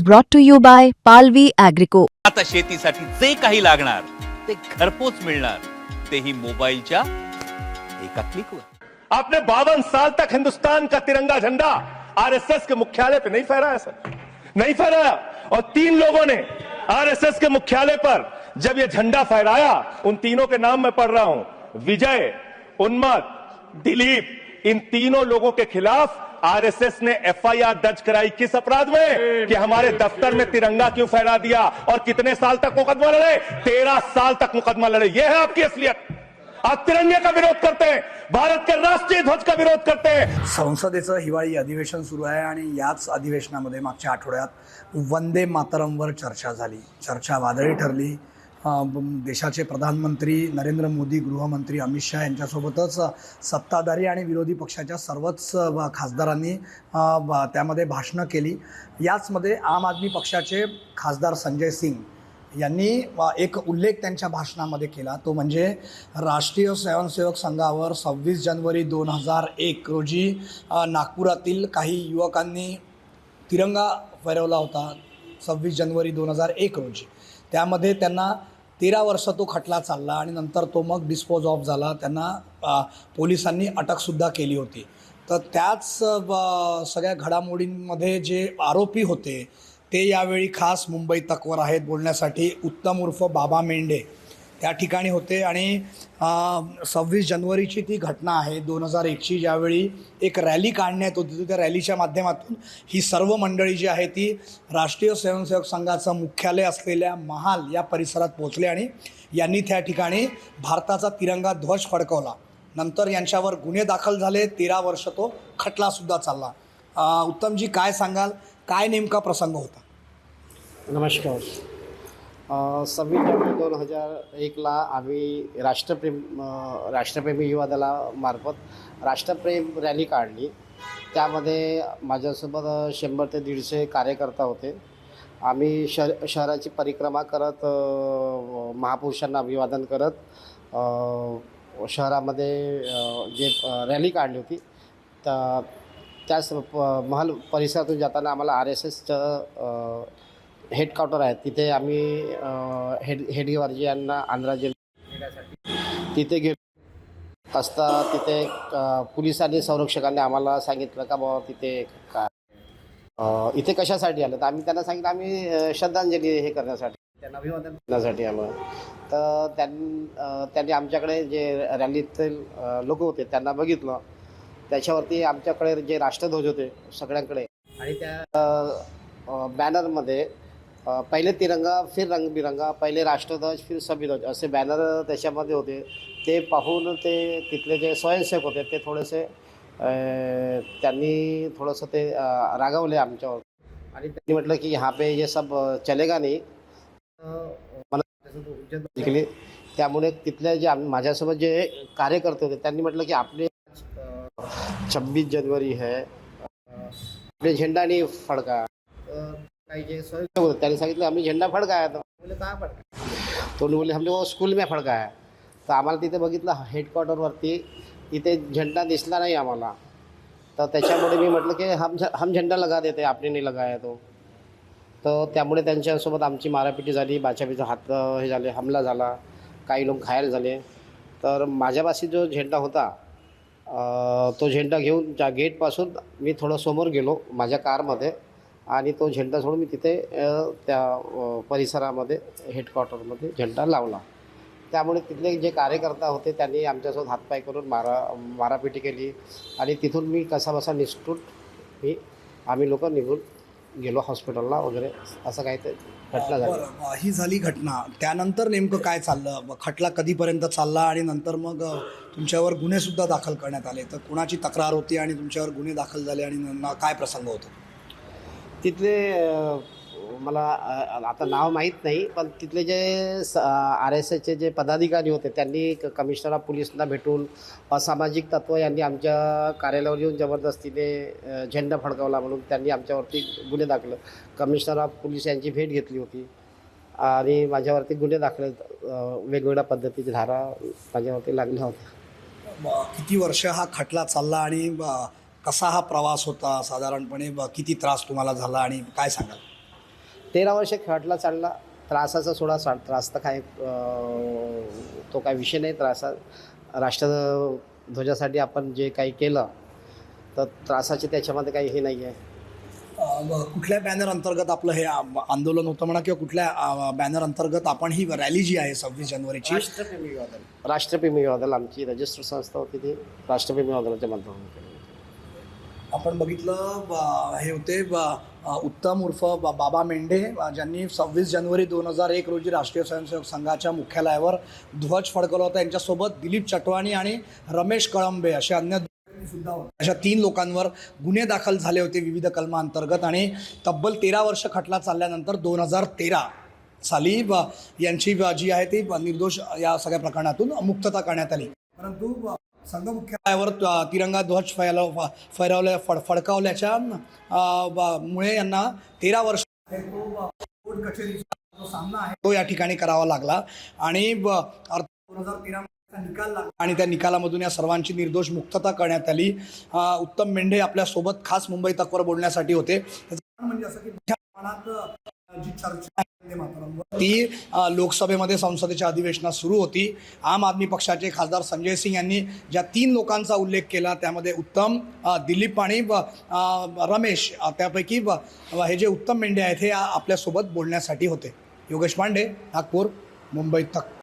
brought to you by Palvi Agrico. आता शेतीसाठी जे काही लागणार ते घरपोच मिळणार, तेही मोबाईलच्या एका क्लिकवर। आपने 52 साल तक हिंदुस्तान का तिरंगा झंडा आरएसएस के मुख्यालय पे नहीं फहराया सर, नहीं फहराया। और 3 लोगों ने आरएसएस के मुख्यालय पर जब ये झंडा फहराया, उन तीनों के नाम मैं पढ़ रहा हूं, विजय, उन्मत, दिलीप, इन तीनों लोगों के खिलाफ आरएसएस ने एफआईआर दर्ज कराई। किस अपराध में? कि हमारे दफ्तर में तिरंगा क्यों फहरा दिया। और कितने साल तक मुकदमा लड़े? 13 साल तक मुकदमा लड़े। यह है आपकी असलियत। आप तिरंगे का विरोध करते हैं, भारत के राष्ट्रीय ध्वज का विरोध करते हैं। संसदेचं हिवाळी अधिवेशन सुरू आहे आणि याच अधिवेशनामध्ये मागच्या आठवड्यात वंदे मातरमवर चर्चा झाली। चर्चा वादळी ठरली। देशाचे प्रधानमंत्री नरेंद्र मोदी, गृहमंत्री अमित शाह यांच्यासोबतच सत्ताधारी आणि विरोधी पक्षाच्या सर्वच खासदारांनी त्यामध्ये भाषणं केली। याचमध्ये आम आदमी पक्षाचे खासदार संजय सिंग यांनी एक उल्लेख त्यांच्या भाषणामध्ये केला, तो म्हणजे राष्ट्रीय स्वयंसेवक संघावर 26 जानेवारी 2001 रोजी नागपुरातील काही युवकांनी तिरंगा फहरवला होता। 26 जानेवारी 2001 रोजी त्यामध्ये त्यांना 13 वर्ष तो खटला चालला आणि नंतर तो मग डिस्पोज ऑफ झाला। त्यांना पोलिसांनी अटकसुद्धा केली होती। तर त्याच सगळ्या घडामोडींमध्ये जे आरोपी होते ते यावेळी खास मुंबई तकवर आहेत बोलण्यासाठी। उत्तम उर्फ बाबा मेंढे त्या ठिकाणी होते आणि 26 जानेवारीची ती घटना आहे 2001ची, ज्यावेळी एक रॅली काढण्यात होती। त्या रॅलीच्या माध्यमातून ही सर्व मंडळी जी आहे ती राष्ट्रीय स्वयंसेवक संघाचं मुख्यालय असलेल्या महाल या परिसरात पोहोचले आणि यांनी त्या ठिकाणी भारताचा तिरंगा ध्वज फडकवला। नंतर यांच्यावर गुन्हे दाखल झाले, 13 वर्ष तो खटलासुद्धा चालला। उत्तमजी, काय सांगाल, काय नेमका प्रसंग होता? नमस्कार। 26 जानेवारी 2001ला आम्ही राष्ट्रप्रेमी युवा दलामार्फत राष्ट्रप्रेम रॅली काढली। त्यामध्ये माझ्यासोबत 100 ते 150 कार्यकर्ता होते। आम्ही शहराची परिक्रमा करत महापुरुषांना अभिवादन करत शहरामध्ये जे रॅली काढली होती त्याच महल परिसरातून जाताना आम्हाला RSSचं हेडक्वार्टर आहे, तिथे आम्ही हेडगेवारजी यांना आंध्रा जिल्ह्यासाठी तिथे गेलो असता तिथे पोलिसांनी संरक्षकांनी आम्हाला सांगितलं का बाबा तिथे काय इथे कशासाठी आलं, तर आम्ही त्यांना सांगितलं आम्ही श्रद्धांजली हे करण्यासाठी, त्यांना अभिवादन करण्यासाठी आलो। तर त्यांनी आमच्याकडे जे रॅलीतील लोक होते त्यांना बघितलं, त्याच्यावरती आमच्याकडे जे राष्ट्रध्वज होते सगळ्यांकडे आणि त्या बॅनरमध्ये पहिले तिरंगा फिर रंगबिरंगा, पहिले राष्ट्रध्वज फिर सभी ध्वज असे बॅनर त्याच्यामध्ये होते। ते पाहून ते तिथले जे स्वयंसेवक होते ते थोडेसे त्यांनी थोडंसं ते रागावले आमच्यावर आणि त्यांनी म्हटलं की यहाँ पे ये सब चलेगा नहीं। मला केली, त्यामुळे तिथले जे माझ्यासोबत जे कार्यकर्ते होते त्यांनी म्हटलं की आपले 26 जनवरी है, आपले झेंडा नहीं फडका। काही जे स्वयंसेवक होते त्यांनी सांगितलं आम्ही झेंडा फडकाया। तो बोले कहाँ फडका? तो बोले हमने वो स्कूल में फडकाया। तर आम्हाला तिथे बघितलं हेडक्वार्टरवरती तिथे झेंडा दिसला नाही आम्हाला, तर त्याच्यामुळे मी म्हटलं की हम झेंडा लगा देते, आपने नहीं लगाया तो। तर त्यामुळे त्यांच्यासोबत आमची मारापिटी झाली, बाचाबीचा हात हे झाले, हमला झाला, काही लोक घायल झाले। तर माझ्यापाशी जो झेंडा होता तो झेंडा घेऊन त्या गेटपासून मी थोडं समोर गेलो माझ्या कारमध्ये आणि तो झेंडा सोडून मी तिथे त्या परिसरामध्ये हेडक्वार्टरमध्ये झेंडा लावला। त्यामुळे तिथले जे कार्यकर्ता होते त्यांनी आमच्यासोबत हातपाय करून मारापिटी केली आणि तिथून मी कसाबसा निसटून आम्ही लोक निघून गेलो हॉस्पिटलला वगैरे, असं काही ते घटना झाली। ही झाली घटना, त्यानंतर नेमकं काय चाललं? खटला कधीपर्यंत चालला आणि नंतर मग तुमच्यावर गुन्हेसुद्धा दाखल करण्यात आले, तर कुणाची तक्रार होती आणि तुमच्यावर गुन्हे दाखल झाले आणि काय प्रसंग होता? तिथले मला आता नाव माहीत नाही, पण तिथले जे RSSचे जे पदाधिकारी होते त्यांनी कमिशनर ऑफ पोलिसला भेटून असामाजिक तत्व यांनी आमच्या कार्यालयावर येऊन जबरदस्तीने झेंडा फडकावला म्हणून त्यांनी आमच्यावरती गुन्हे दाखल, कमिशनर ऑफ पोलीस यांची भेट घेतली होती आणि माझ्यावरती गुन्हे दाखल वेगवेगळ्या पद्धतीची धारा माझ्यावरती लागल्या होत्या। किती वर्ष हा खटला चालला आणि कसा हा प्रवास होता साधारणपणे? किती त्रास तुम्हाला झाला आणि काय सांगाल? 13 वर्ष खटला चालला. त्रासाचा सोडा त्रास तर काय तो काय विषय नाही. राष्ट्रध्वजासाठी आपण जे काही केलं तर त्रासाचे त्याच्यामध्ये काही हे नाही आहे. कुठल्या बॅनर अंतर्गत आपलं हे आंदोलन होतं म्हणा किंवा कुठल्या बॅनर अंतर्गत आपण ही रॅली जी आहे 26 जानेवारीची राष्ट्रप्रेमी युवा दल आमची रजिस्टर संस्था होती ती राष्ट्रप्रेमी युवा दलाच्या माध्यमातून केली. आपण बघितलं हे होते उत्तम उर्फ बाबा मेंढे ज्यांनी 26 जानेवारी 2001 रोजी राष्ट्रीय स्वयंसेवक संघाच्या मुख्यालयावर ध्वज फडकवला होता. यांच्यासोबत दिलीप चटवाणी आणि रमेश कळंबे असे अन्य सुद्धा होते. अशा 3 लोकांवर गुन्हे दाखल झाले होते विविध कलमांतर्गत आणि तब्बल 13 वर्ष खटला चालल्यानंतर 2013 साली यांची जी आहे ती निर्दोष या सगळ्या प्रकरणातून मुक्तता करण्यात आली. परंतु संघ मुख्यालयावर तिरंगा ध्वज फडकावल्याच्या मुळे यांना 13 वर्ष कोर्ट कचेरीचा जो सामना आहे तो या ठिकाणी करावा लागला आणि 2013 निकाल लागला आणि त्या निकालामधून या सर्वांची निर्दोष मुक्तता करण्यात आली. उत्तम मेंढे आपल्यासोबत खास मुंबई तकवर बोलण्यासाठी होते. म्हणजे असं की मोठ्या प्रमाणात जी चर्चा आहे ती लोकसभेमध्ये संसदेच्या अधिवेशनात सुरू होती. आम आदमी पक्षाचे खासदार संजय सिंग यांनी ज्या 3 लोकांचा उल्लेख केला त्यामध्ये उत्तम, दिलीप आणि रमेश, त्यापैकी हे जे उत्तम मेंढे आहेत हे आपल्यासोबत बोलण्यासाठी होते. योगेश पांडे, नागपूर, मुंबई तक.